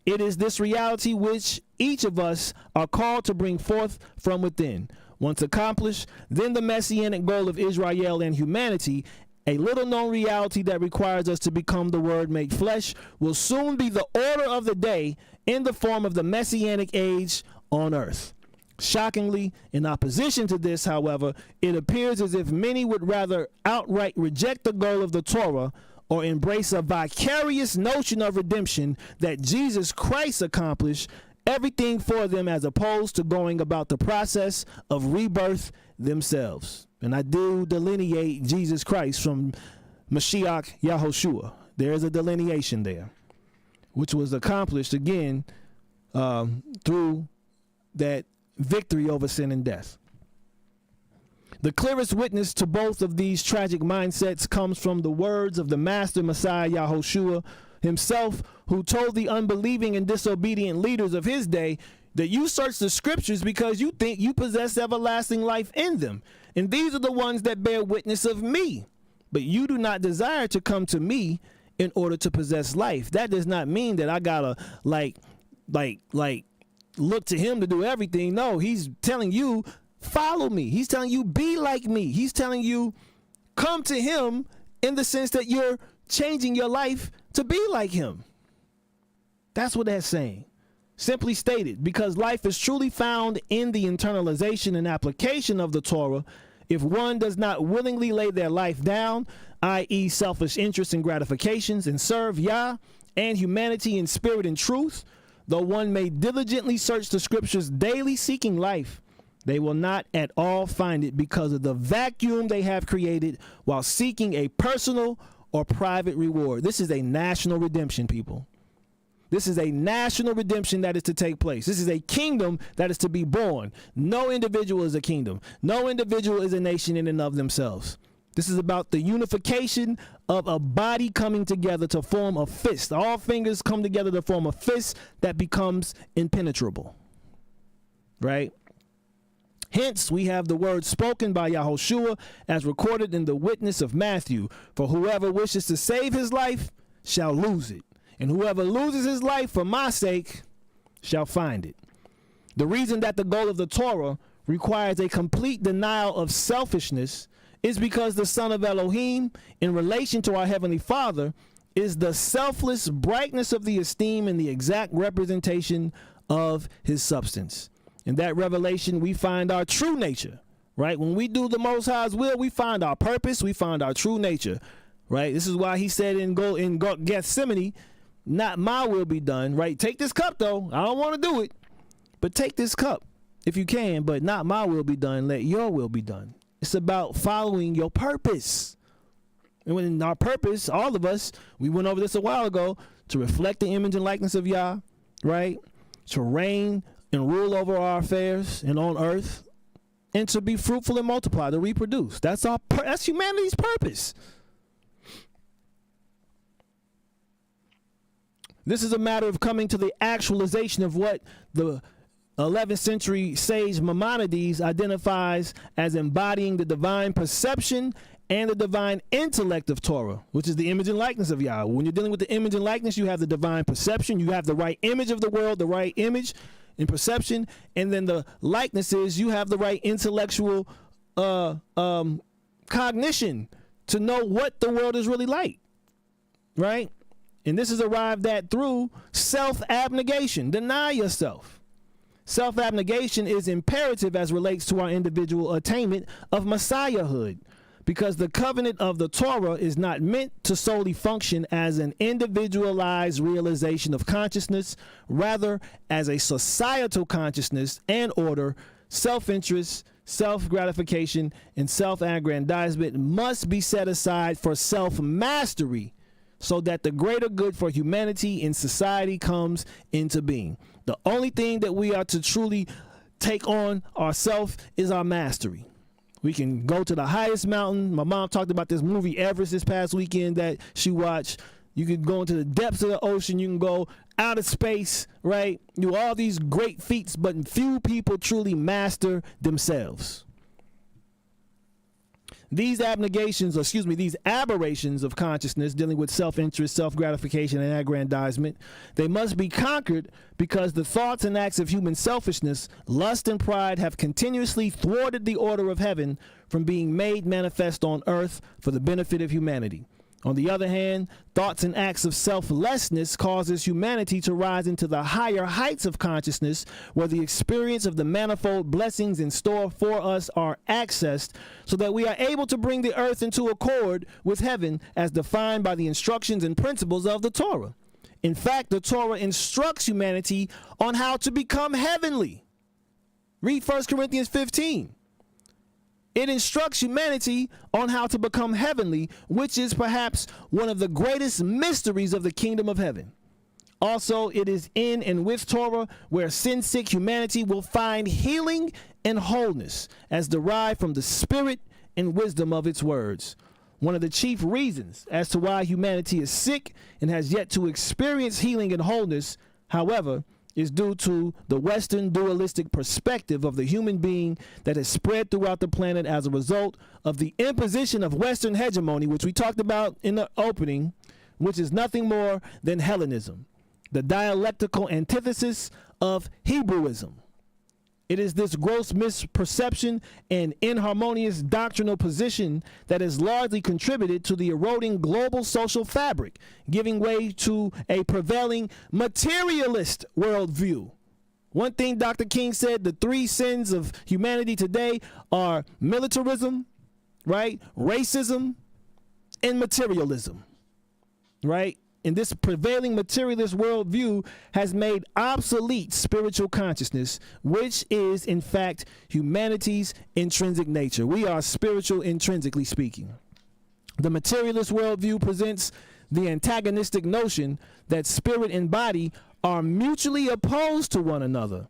[SPEAKER 1] It is this reality which each of us are called to bring forth from within. Once accomplished, then the messianic goal of Israel and humanity, a little known reality that requires us to become the Word made flesh, will soon be the order of the day in the form of the messianic age on earth. Shockingly, in opposition to this, however, it appears as if many would rather outright reject the goal of the Torah or embrace a vicarious notion of redemption that Jesus Christ accomplished everything for them, as opposed to going about the process of rebirth themselves. And I do delineate Jesus Christ from Mashiach Yahushua. There is a delineation there, which was accomplished again through that victory over sin and death. The clearest witness to both of these tragic mindsets comes from the words of the Master Messiah Yahushua himself, who told the unbelieving and disobedient leaders of his day that you search the scriptures because you think you possess everlasting life in them. And these are the ones that bear witness of me. But you do not desire to come to me in order to possess life. That does not mean that I gotta like look to him to do everything. No, he's telling you, follow me. He's telling you, be like me. He's telling you, come to him in the sense that you're changing your life to be like him. That's what that's saying. Simply stated, because life is truly found in the internalization and application of the Torah, if one does not willingly lay their life down, i.e. selfish interests and gratifications, and serve Yah and humanity in spirit and truth, though one may diligently search the scriptures daily seeking life, they will not at all find it because of the vacuum they have created while seeking a personal or private reward. This is a national redemption, people. This is a national redemption that is to take place. This is a kingdom that is to be born. No individual is a kingdom. No individual is a nation in and of themselves. This is about the unification of a body coming together to form a fist. All fingers come together to form a fist that becomes impenetrable. Right? Hence, we have the word spoken by Yahushua as recorded in the witness of Matthew. For whoever wishes to save his life shall lose it. And whoever loses his life for my sake shall find it. The reason that the goal of the Torah requires a complete denial of selfishness is because the Son of Elohim, in relation to our Heavenly Father, is the selfless brightness of the esteem and the exact representation of his substance. In that revelation, we find our true nature, right? When we do the Most High's will, we find our purpose, we find our true nature, right? This is why he said in Gethsemane, not my will be done, right? Take this cup, though. I don't want to do it, but take this cup if you can, but not my will be done. Let your will be done. It's about following your purpose. And when our purpose, all of us, we went over this a while ago, to reflect the image and likeness of Yah, right? To reign and rule over our affairs and on earth, and to be fruitful and multiply, to reproduce. That's humanity's purpose. This is a matter of coming to the actualization of what the 11th century sage Maimonides identifies as embodying the divine perception and the divine intellect of Torah, which is the image and likeness of Yah. When you're dealing with the image and likeness, you have the divine perception, you have the right image of the world, the right image and perception, and then the likeness is you have the right intellectual cognition to know what the world is really like, right? And this is arrived at through self-abnegation. Deny yourself. Self-abnegation is imperative as relates to our individual attainment of Messiahhood, because the covenant of the Torah is not meant to solely function as an individualized realization of consciousness, rather as a societal consciousness and order. Self-interest, self-gratification, and self-aggrandizement must be set aside for self-mastery, so that the greater good for humanity and society comes into being. The only thing that we are to truly take on ourselves is our mastery. We can go to the highest mountain. My mom talked about this movie Everest this past weekend that she watched. You can go into the depths of the ocean. You can go out of space, right? Do all these great feats, but few people truly master themselves. These aberrations of consciousness dealing with self-interest, self-gratification, and aggrandizement, they must be conquered because the thoughts and acts of human selfishness, lust, and pride have continuously thwarted the order of heaven from being made manifest on earth for the benefit of humanity. On the other hand, thoughts and acts of selflessness causes humanity to rise into the higher heights of consciousness, where the experience of the manifold blessings in store for us are accessed, so that we are able to bring the earth into accord with heaven as defined by the instructions and principles of the Torah. In fact, the Torah instructs humanity on how to become heavenly. Read 1 Corinthians 15. It instructs humanity on how to become heavenly, which is perhaps one of the greatest mysteries of the kingdom of heaven. Also, it is in and with Torah where sin-sick humanity will find healing and wholeness as derived from the spirit and wisdom of its words. One of the chief reasons as to why humanity is sick and has yet to experience healing and wholeness, however, is due to the Western dualistic perspective of the human being that has spread throughout the planet as a result of the imposition of Western hegemony, which we talked about in the opening, which is nothing more than Hellenism, the dialectical antithesis of Hebrewism. It is this gross misperception and inharmonious doctrinal position that has largely contributed to the eroding global social fabric, giving way to a prevailing materialist worldview. One thing Dr. King said, the three sins of humanity today are militarism, right? Racism and materialism, right? And this prevailing materialist worldview has made obsolete spiritual consciousness, which is, in fact, humanity's intrinsic nature. We are spiritual intrinsically speaking. The materialist worldview presents the antagonistic notion that spirit and body are mutually opposed to one another,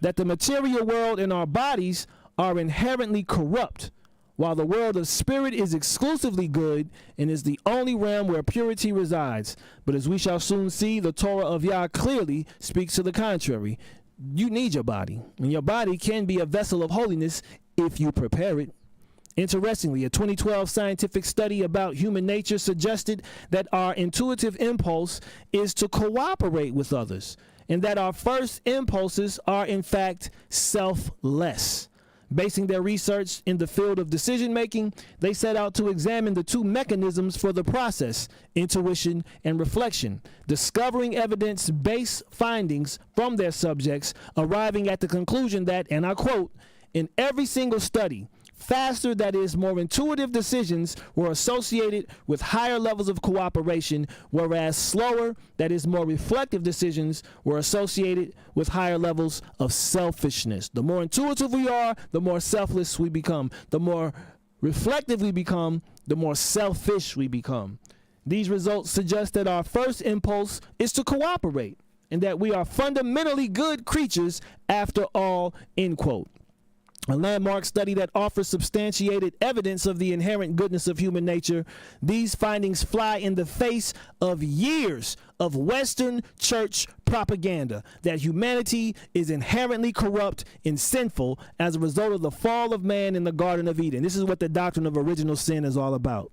[SPEAKER 1] that the material world and our bodies are inherently corrupt, while the world of spirit is exclusively good and is the only realm where purity resides. But as we shall soon see, the Torah of Yah clearly speaks to the contrary. You need your body, and your body can be a vessel of holiness if you prepare it. Interestingly, a 2012 scientific study about human nature suggested that our intuitive impulse is to cooperate with others, and that our first impulses are in fact selfless. Basing their research in the field of decision making, they set out to examine the two mechanisms for the process, intuition and reflection, discovering evidence-based findings from their subjects, arriving at the conclusion that, and I quote, in every single study, faster, that is, more intuitive decisions were associated with higher levels of cooperation, whereas slower, that is, more reflective decisions were associated with higher levels of selfishness. The more intuitive we are, the more selfless we become. The more reflective we become, the more selfish we become. These results suggest that our first impulse is to cooperate, and that we are fundamentally good creatures after all, end quote. A landmark study that offers substantiated evidence of the inherent goodness of human nature. These findings fly in the face of years of Western church propaganda that humanity is inherently corrupt and sinful as a result of the fall of man in the Garden of Eden. This is what the doctrine of original sin is all about.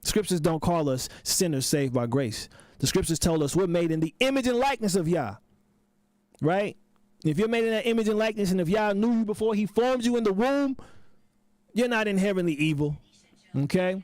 [SPEAKER 1] Scriptures don't call us sinners saved by grace. The scriptures tell us we're made in the image and likeness of Yah, right? If you're made in that image and likeness, and if Yah knew you before he formed you in the womb, you're not inherently evil, okay?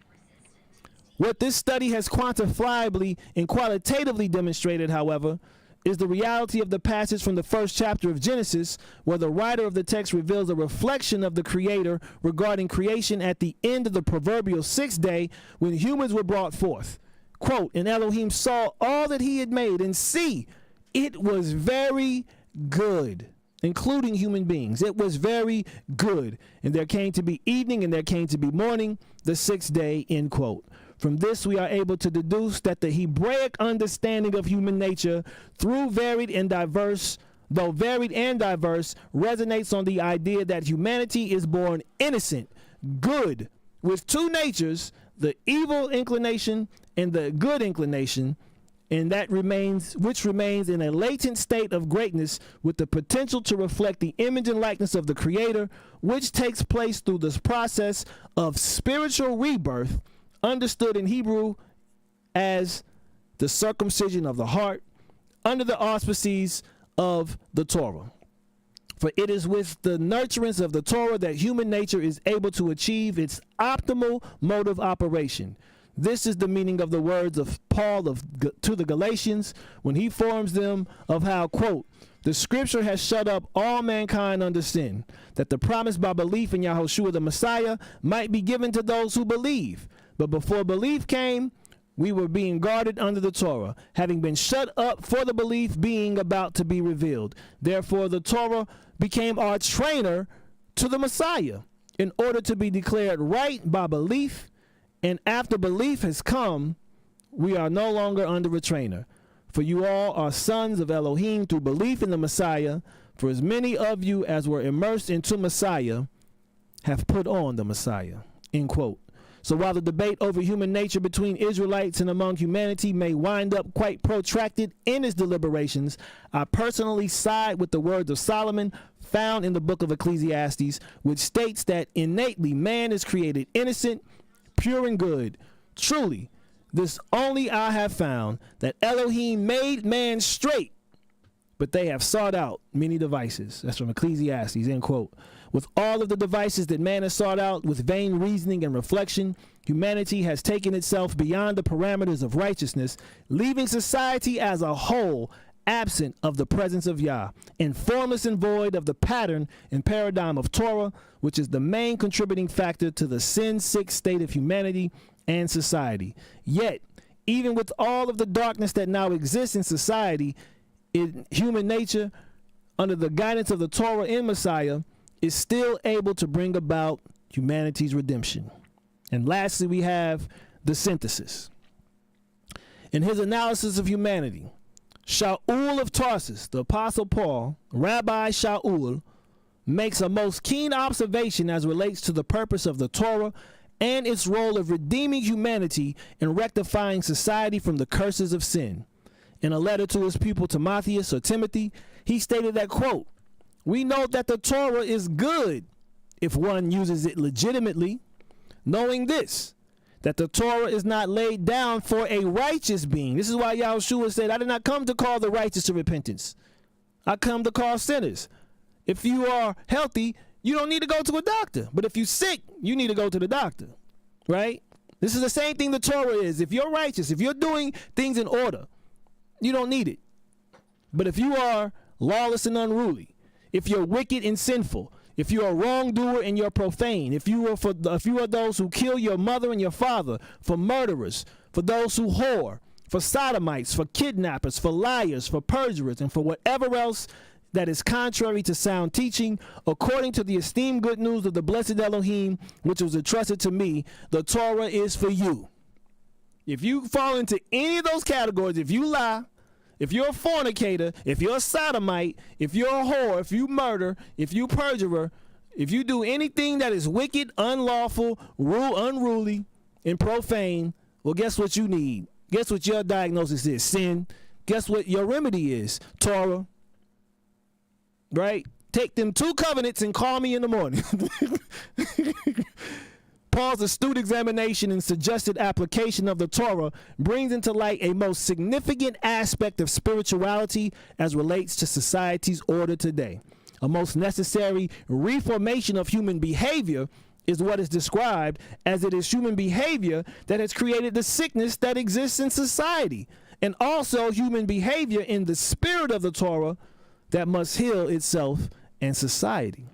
[SPEAKER 1] What this study has quantifiably and qualitatively demonstrated, however, is the reality of the passage from the first chapter of Genesis, where the writer of the text reveals a reflection of the Creator regarding creation at the end of the proverbial sixth day when humans were brought forth. Quote, and Elohim saw all that he had made, and see, it was very good, including human beings. It was very good. And there came to be evening and there came to be morning, the sixth day, end quote. From this, we are able to deduce that the Hebraic understanding of human nature, though varied and diverse, resonates on the idea that humanity is born innocent, good, with two natures, the evil inclination and the good inclination, and which remains in a latent state of greatness with the potential to reflect the image and likeness of the Creator, which takes place through this process of spiritual rebirth, understood in Hebrew as the circumcision of the heart, under the auspices of the Torah. For it is with the nurturance of the Torah that human nature is able to achieve its optimal mode of operation. This is the meaning of the words of Paul to the Galatians when he informs them of how, quote, the scripture has shut up all mankind under sin, that the promise by belief in Yahushua the Messiah might be given to those who believe. But before belief came, we were being guarded under the Torah, having been shut up for the belief being about to be revealed. Therefore, the Torah became our trainer to the Messiah. in order to be declared right by belief, and after belief has come, we are no longer under a trainer. For you all are sons of Elohim through belief in the Messiah. For as many of you as were immersed into Messiah have put on the Messiah. End quote. So while the debate over human nature between Israelites and among humanity may wind up quite protracted in its deliberations, I personally side with the words of Solomon found in the book of Ecclesiastes, which states that innately man is created innocent, pure and good. Truly, this only I have found, that Elohim made man straight, but they have sought out many devices. That's from Ecclesiastes, end quote. With all of the devices that man has sought out with vain reasoning and reflection, humanity has taken itself beyond the parameters of righteousness, leaving society as a whole absent of the presence of Yah, and formless and void of the pattern and paradigm of Torah, which is the main contributing factor to the sin-sick state of humanity and society. Yet, even with all of the darkness that now exists in society, in human nature, under the guidance of the Torah and Messiah, is still able to bring about humanity's redemption. And lastly, we have the synthesis. In his analysis of humanity, Shaul of Tarsus, the Apostle Paul, Rabbi Shaul, makes a most keen observation as relates to the purpose of the Torah and its role of redeeming humanity and rectifying society from the curses of sin. In a letter to his pupil Timotheus or Timothy, he stated that, quote, "We know that the Torah is good if one uses it legitimately, knowing this, that the Torah is not laid down for a righteous being." This is why Yahushua said, "I did not come to call the righteous to repentance. I come to call sinners." If you are healthy, you don't need to go to a doctor. But if you're sick, you need to go to the doctor, right? This is the same thing the Torah is. If you're righteous, if you're doing things in order, you don't need it. But if you are lawless and unruly, if you're wicked and sinful, if you're a wrongdoer and you're profane, if you are those who kill your mother and your father, for murderers, for those who whore, for sodomites, for kidnappers, for liars, for perjurers, and for whatever else that is contrary to sound teaching, according to the esteemed good news of the blessed Elohim, which was entrusted to me, the Torah is for you. If you fall into any of those categories, if you lie, if you're a fornicator, if you're a sodomite, if you're a whore, if you murder, if you perjurer, if you do anything that is wicked, unlawful, unruly, and profane, well, guess what you need? Guess what your diagnosis is? Sin. Guess what your remedy is? Torah. Right? Take them 2 covenants and call me in the morning. Paul's astute examination and suggested application of the Torah brings into light a most significant aspect of spirituality as relates to society's order today. A most necessary reformation of human behavior is what is described as it is human behavior that has created the sickness that exists in society, and also human behavior in the spirit of the Torah that must heal itself and society.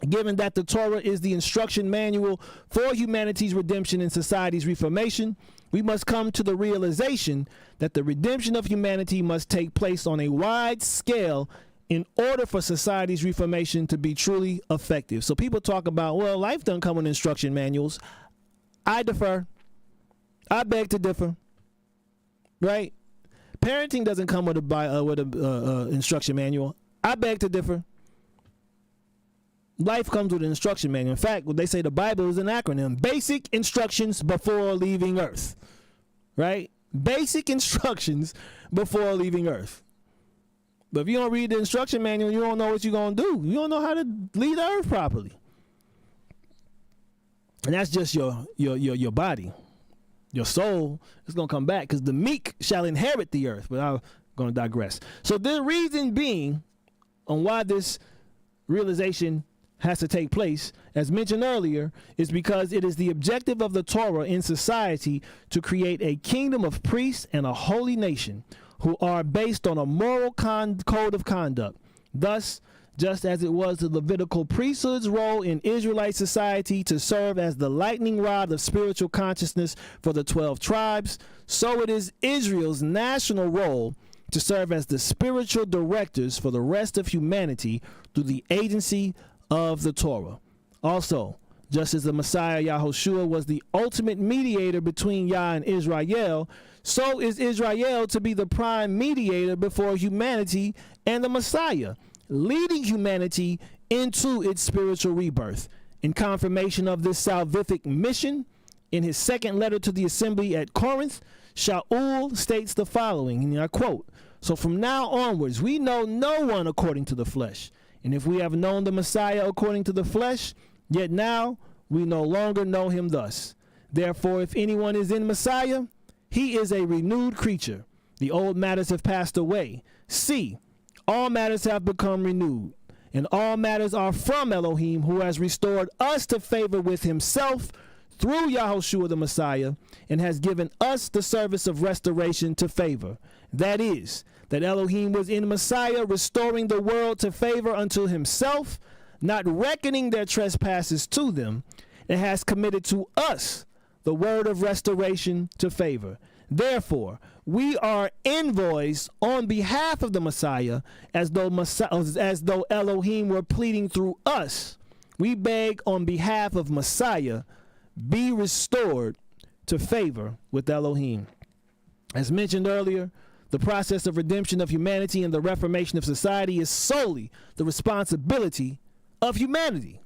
[SPEAKER 1] Given that the Torah is the instruction manual for humanity's redemption and society's reformation, we must come to the realization that the redemption of humanity must take place on a wide scale in order for society's reformation to be truly effective. So people talk about, well, life doesn't come with instruction manuals. I defer. I beg to differ. Right? Parenting doesn't come with a instruction manual. I beg to differ. Life comes with an instruction manual. In fact, what they say, the Bible is an acronym. Basic instructions before leaving Earth. Right? Basic instructions before leaving Earth. But if you don't read the instruction manual, you don't know what you're going to do. You don't know how to leave the Earth properly. And that's just your body. Your soul is going to come back, because the meek shall inherit the earth. But I'm going to digress. So the reason being on why this realization has to take place, as mentioned earlier, is because it is the objective of the Torah in society to create a kingdom of priests and a holy nation who are based on a moral code of conduct. Thus, just as it was the Levitical priesthood's role in Israelite society to serve as the lightning rod of spiritual consciousness for the 12 tribes, so it is Israel's national role to serve as the spiritual directors for the rest of humanity through the agency of the Torah. Also, just as the Messiah Yahushua was the ultimate mediator between Yah and Israel, so is Israel to be the prime mediator before humanity and the Messiah, leading humanity into its spiritual rebirth. In confirmation of this salvific mission, in his second letter to the assembly at Corinth, Shaul states the following, and I quote, "So from now onwards, we know no one according to the flesh. And if we have known the Messiah according to the flesh, yet now we no longer know him thus. Therefore, if anyone is in Messiah, he is a renewed creature. The old matters have passed away. See, all matters have become renewed. And all matters are from Elohim, who has restored us to favor with himself through Yahushua the Messiah, and has given us the service of restoration to favor. That is, that Elohim was in Messiah restoring the world to favor unto himself, not reckoning their trespasses to them, and has committed to us the word of restoration to favor. Therefore, we are envoys on behalf of the Messiah, as though Elohim were pleading through us. We beg on behalf of Messiah, be restored to favor with Elohim." As mentioned earlier, the process of redemption of humanity and the reformation of society is solely the responsibility of humanity.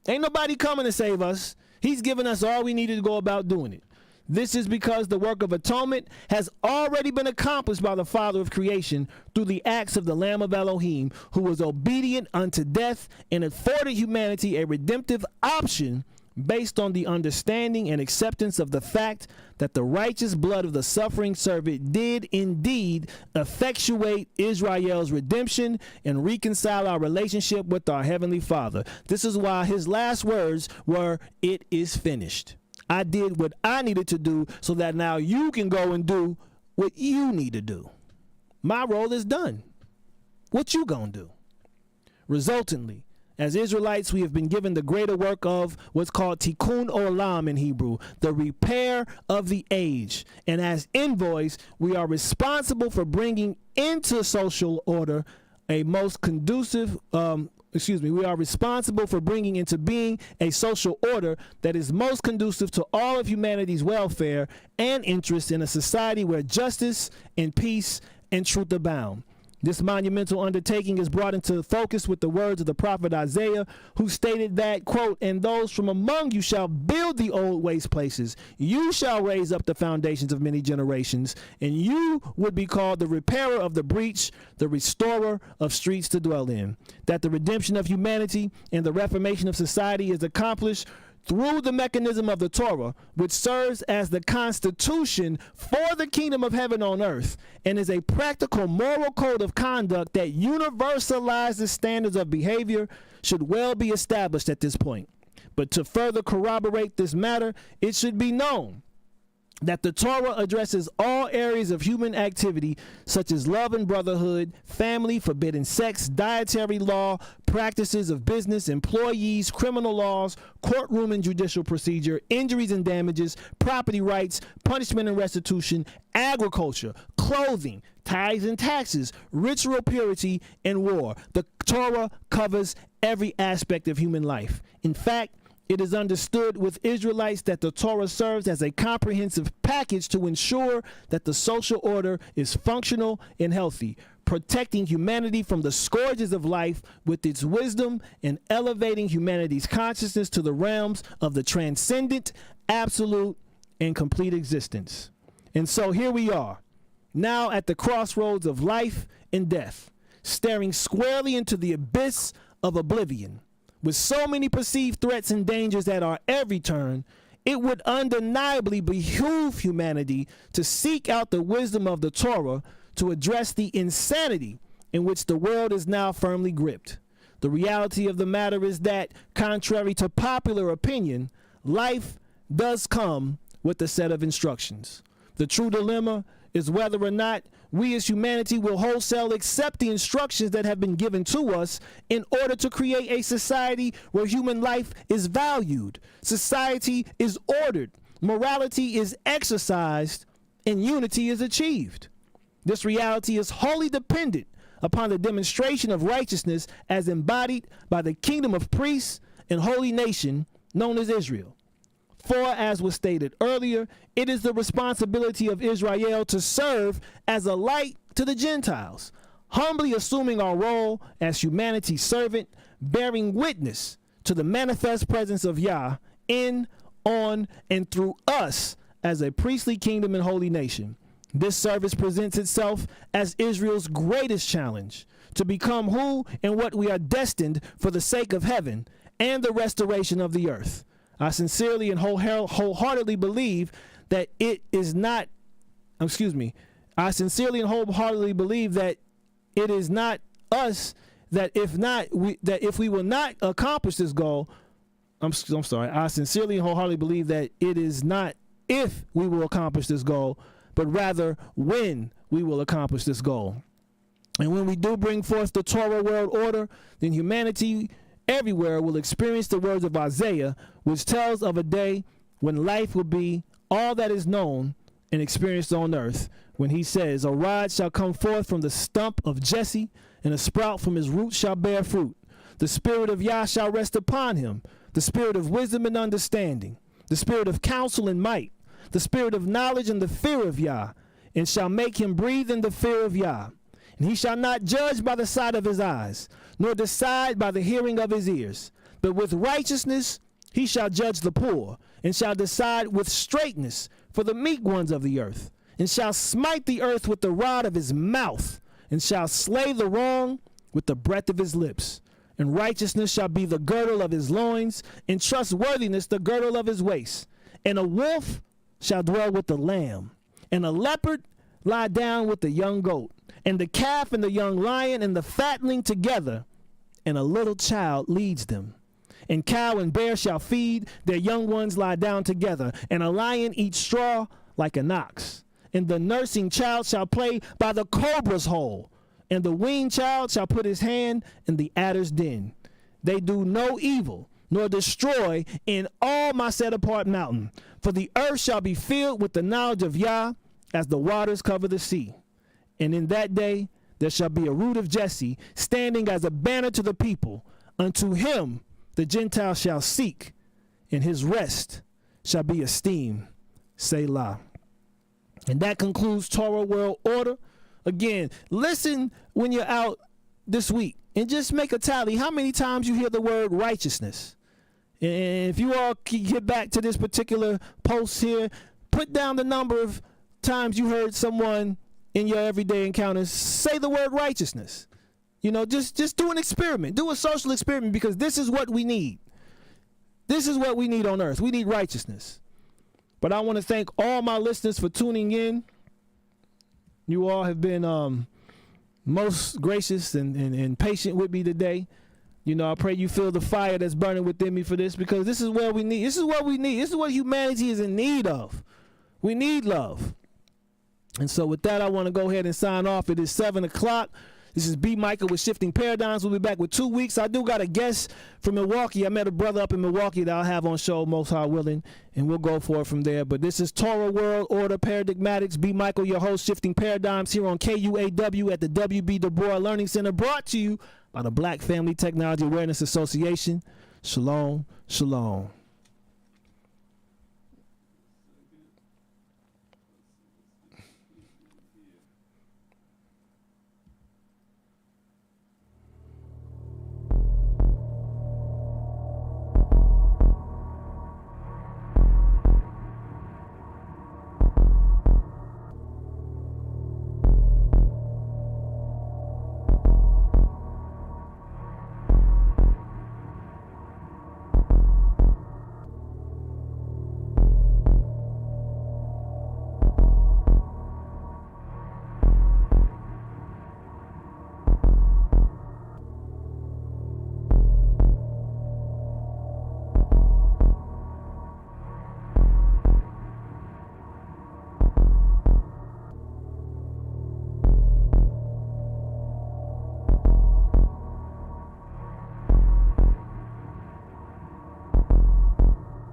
[SPEAKER 1] Ain't nobody coming to save us. He's given us all we need to go about doing it. This is because the work of atonement has already been accomplished by the Father of creation through the acts of the Lamb of Elohim, who was obedient unto death and afforded humanity a redemptive option based on the understanding and acceptance of the fact that the righteous blood of the suffering servant did indeed effectuate Israel's redemption and reconcile our relationship with our Heavenly Father. This is why his last words were, "It is finished." I did what I needed to do so that now you can go and do what you need to do. My role is done. What you gonna do? Resultantly, as Israelites, we have been given the greater work of what's called tikkun olam in Hebrew, the repair of the age. And as envoys, we are responsible for bringing into social order a most conducive, we are responsible for bringing into being a social order that is most conducive to all of humanity's welfare and interest in a society where justice and peace and truth abound. This monumental undertaking is brought into focus with the words of the prophet Isaiah, who stated that, quote, "And those from among you shall build the old waste places. You shall raise up the foundations of many generations, and you would be called the repairer of the breach, the restorer of streets to dwell in." That the redemption of humanity and the reformation of society is accomplished through the mechanism of the Torah, which serves as the constitution for the kingdom of heaven on earth, and is a practical moral code of conduct that universalizes standards of behavior, should well be established at this point. But to further corroborate this matter, it should be known that the Torah addresses all areas of human activity, such as love and brotherhood, family, forbidden sex, dietary law, practices of business, employees, criminal laws, courtroom and judicial procedure, injuries and damages, property rights, punishment and restitution, agriculture, clothing, tithes and taxes, ritual purity, and war. The Torah covers every aspect of human life. In fact, it is understood with Israelites that the Torah serves as a comprehensive package to ensure that the social order is functional and healthy, protecting humanity from the scourges of life with its wisdom and elevating humanity's consciousness to the realms of the transcendent, absolute, and complete existence. And so here we are, now at the crossroads of life and death, staring squarely into the abyss of oblivion. With so many perceived threats and dangers at our every turn, it would undeniably behoove humanity to seek out the wisdom of the Torah to address the insanity in which the world is now firmly gripped. The reality of the matter is that, contrary to popular opinion, life does come with a set of instructions. The true dilemma is whether or not we as humanity will wholesale accept the instructions that have been given to us in order to create a society where human life is valued, society is ordered, morality is exercised, and unity is achieved. This reality is wholly dependent upon the demonstration of righteousness as embodied by the kingdom of priests and holy nation known as Israel. For, as was stated earlier, it is the responsibility of Israel to serve as a light to the Gentiles, humbly assuming our role as humanity's servant, bearing witness to the manifest presence of Yah in, on, and through us as a priestly kingdom and holy nation. This service presents itself as Israel's greatest challenge to become who and what we are destined for the sake of heaven and the restoration of the earth. I sincerely and wholeheartedly believe that it is not, I sincerely and wholeheartedly believe that it is not us, that if we will not accomplish this goal, I sincerely and wholeheartedly believe that it is not if we will accomplish this goal, but rather when we will accomplish this goal. And when we do bring forth the Torah world order, then humanity everywhere will experience the words of Isaiah, which tells of a day when life will be all that is known and experienced on earth, when he says, "A rod shall come forth from the stump of Jesse, and a sprout from his roots shall bear fruit. The spirit of Yah shall rest upon him, the spirit of wisdom and understanding, the spirit of counsel and might, the spirit of knowledge and the fear of Yah, and shall make him breathe in the fear of Yah. And he shall not judge by the sight of his eyes, nor decide by the hearing of his ears, but with righteousness he shall judge the poor, and shall decide with straightness for the meek ones of the earth, and shall smite the earth with the rod of his mouth, and shall slay the wrong with the breath of his lips. And righteousness shall be the girdle of his loins, and trustworthiness the girdle of his waist. And a wolf shall dwell with the lamb, and a leopard lie down with the young goat, and the calf and the young lion and the fatling together, and a little child leads them. And cow and bear shall feed, their young ones lie down together, and a lion eats straw like an ox. And the nursing child shall play by the cobra's hole, and the weaned child shall put his hand in the adder's den. They do no evil, nor destroy in all my set apart mountain. For the earth shall be filled with the knowledge of Yah, as the waters cover the sea. And in that day there shall be a root of Jesse, standing as a banner to the people. Unto him the Gentiles shall seek, and his rest shall be esteemed. Selah. And that concludes Torah World Order. Again, listen when you're out this week and just make a tally how many times you hear the word righteousness. And if you all can get back to this particular post here, put down the number of times you heard someone in your everyday encounters say the word righteousness. You know, just do an experiment. Do a social experiment, because this is what we need. This is what we need on earth. We need righteousness. But I want to thank all my listeners for tuning in. You all have been most gracious and patient with me today. You know, I pray you feel the fire that's burning within me for this, because this is what we need. This is what we need. This is what humanity is in need of. We need love. And so with that, I want to go ahead and sign off. It is 7 o'clock. This is B. Michael with Shifting Paradigms. We'll be back with 2 weeks. I do got a guest from Milwaukee. I met a brother up in Milwaukee that I'll have on show, most high willing, and we'll go for it from there. But this is Torah World Order Paradigmatics. B. Michael, your host, Shifting Paradigms, here on KUAW at the W.B. Du Bois Learning Center, brought to you by the Black Family Technology Awareness Association. Shalom, shalom.